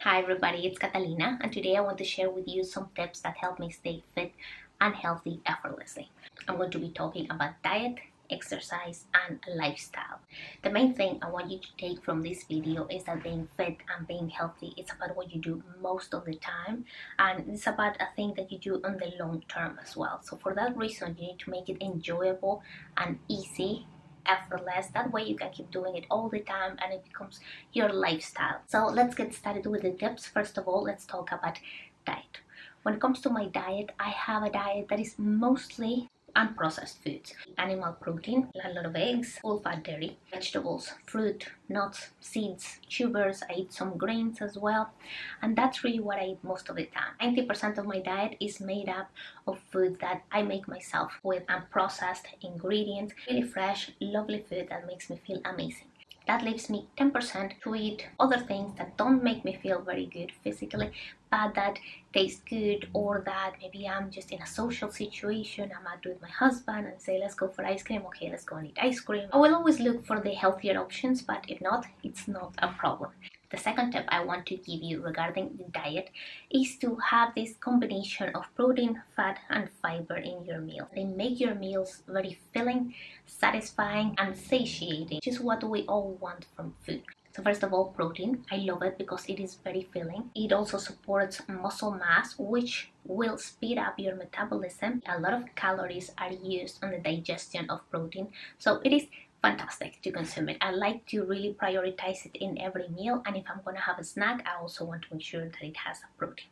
Hi everybody, it's Catalina, and today I want to share with you some tips that help me stay fit and healthy effortlessly. I'm going to be talking about diet, exercise, and lifestyle. The main thing I want you to take from this video is that being fit and being healthy is about what you do most of the time, and it's about a thing that you do on the long term as well. So for that reason, you need to make it enjoyable and easy, effortless. That way you can keep doing it all the time and it becomes your lifestyle. So let's get started with the tips. First of all, let's talk about diet. When it comes to my diet, I have a diet that is mostly unprocessed foods, animal protein, a lot of eggs, full fat dairy, vegetables, fruit, nuts, seeds, tubers. I eat some grains as well, and that's really what I eat most of the time. 90% of my diet is made up of food that I make myself with unprocessed ingredients, really fresh, lovely food that makes me feel amazing. That leaves me 10% to eat other things that don't make me feel very good physically, but that taste good, or that maybe I'm just in a social situation, I'm out with my husband and say, let's go for ice cream. Okay, let's go and eat ice cream. I will always look for the healthier options, but if not, it's not a problem. The second tip I want to give you regarding the diet is to have this combination of protein, fat, and fiber in your meal. They make your meals very filling, satisfying, and satiating, which is what we all want from food. So first of all, protein. I love it because it is very filling. It also supports muscle mass, which will speed up your metabolism. A lot of calories are used on the digestion of protein, so it is fantastic to consume it. I like to really prioritize it in every meal, and if I'm gonna have a snack, I also want to make sure that it has a protein.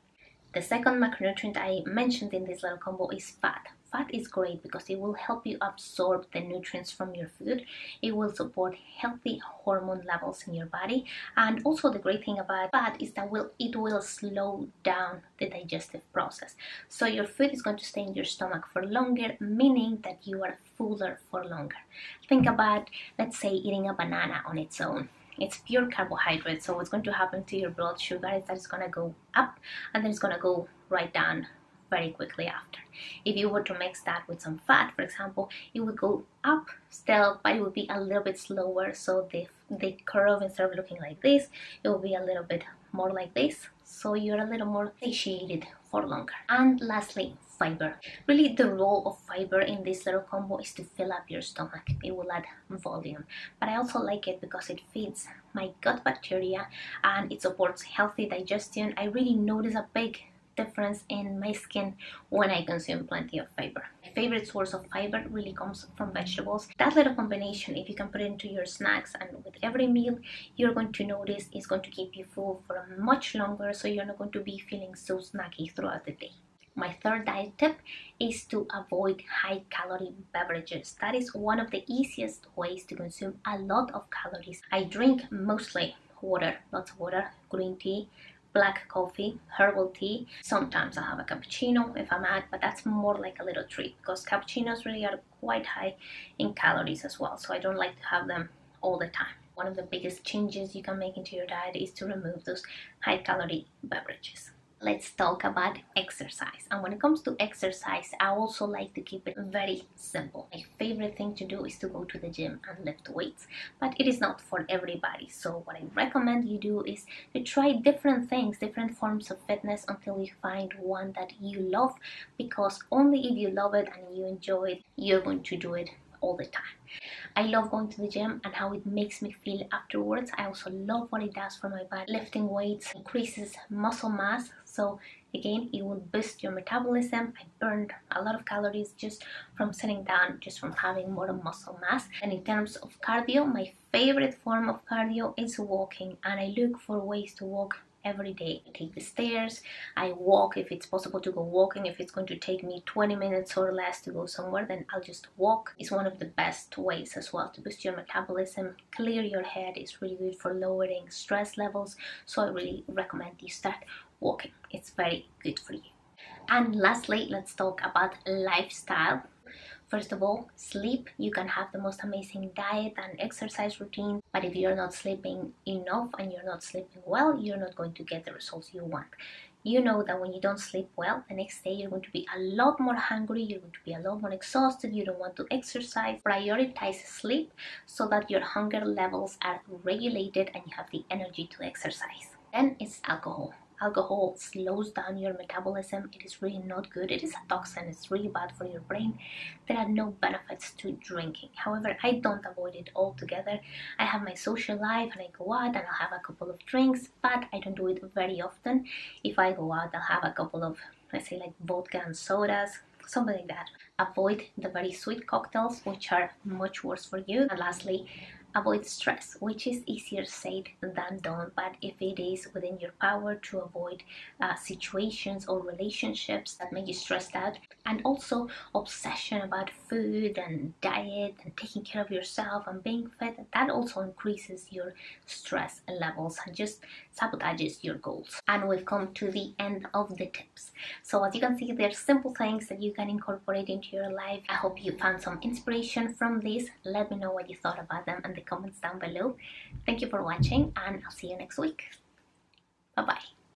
The second macronutrient I mentioned in this little combo is fat. Fat is great because it will help you absorb the nutrients from your food. It will support healthy hormone levels in your body, and also the great thing about fat is that it will slow down the digestive process. So your food is going to stay in your stomach for longer, meaning that you are fuller for longer. Think about, let's say, eating a banana on its own. It's pure carbohydrate, so what's going to happen to your blood sugar is that it's going to go up and then it's going to go right down very quickly after. If you were to mix that with some fat, for example, it would go up still, but it would be a little bit slower. So the curve, instead of looking like this, it will be a little bit more like this. So you're a little more satiated for longer. And lastly, fiber. Really, the role of fiber in this little combo is to fill up your stomach. It will add volume, but I also like it because it feeds my gut bacteria and it supports healthy digestion. I really notice a big difference in my skin when I consume plenty of fiber. My favorite source of fiber really comes from vegetables. That little combination, if you can put it into your snacks and with every meal, you're going to notice it's going to keep you full for much longer, so you're not going to be feeling so snacky throughout the day. My third diet tip is to avoid high-calorie beverages. That is one of the easiest ways to consume a lot of calories. I drink mostly water, lots of water, green tea, black coffee, herbal tea. Sometimes I have a cappuccino if I'm out, but that's more like a little treat because cappuccinos really are quite high in calories as well, so I don't like to have them all the time. One of the biggest changes you can make into your diet is to remove those high-calorie beverages. Let's talk about exercise. And when it comes to exercise, I also like to keep it very simple. My favorite thing to do is to go to the gym and lift weights, but it is not for everybody. So what I recommend you do is to try different things, different forms of fitness until you find one that you love, because only if you love it and you enjoy it, you're going to do it all the time. I love going to the gym and how it makes me feel afterwards. I also love what it does for my body. Lifting weights increases muscle mass, so again, it will boost your metabolism. I burned a lot of calories just from sitting down, just from having more muscle mass. And in terms of cardio, my favorite form of cardio is walking, and I look for ways to walk every day. I take the stairs, I walk if it's possible to go walking. If it's going to take me 20 minutes or less to go somewhere, then I'll just walk. It's one of the best ways as well to boost your metabolism, clear your head. It's really good for lowering stress levels, so I really recommend you start walking. It's very good for you. And lastly, let's talk about lifestyle. First of all, sleep. You can have the most amazing diet and exercise routine, but if you're not sleeping enough and you're not sleeping well, you're not going to get the results you want. You know that when you don't sleep well, the next day you're going to be a lot more hungry, you're going to be a lot more exhausted, you don't want to exercise. Prioritize sleep so that your hunger levels are regulated and you have the energy to exercise. And it's alcohol. Alcohol slows down your metabolism. It is really not good. It is a toxin. It's really bad for your brain. There are no benefits to drinking. However, I don't avoid it altogether. I have my social life and I go out and I'll have a couple of drinks, but I don't do it very often. If I go out, I'll have a couple of, let's say, like vodka and sodas, something like that. Avoid the very sweet cocktails, which are much worse for you. And lastly, avoid stress, which is easier said than done, but if it is within your power to avoid situations or relationships that make you stressed out, and also obsession about food and diet and taking care of yourself and being fit, that also increases your stress levels and just sabotages your goals. And we've come to the end of the tips. So as you can see, there's simple things that you can incorporate into your life. I hope you found some inspiration from this. Let me know what you thought about them in the comments down below. Thank you for watching, and I'll see you next week. Bye bye.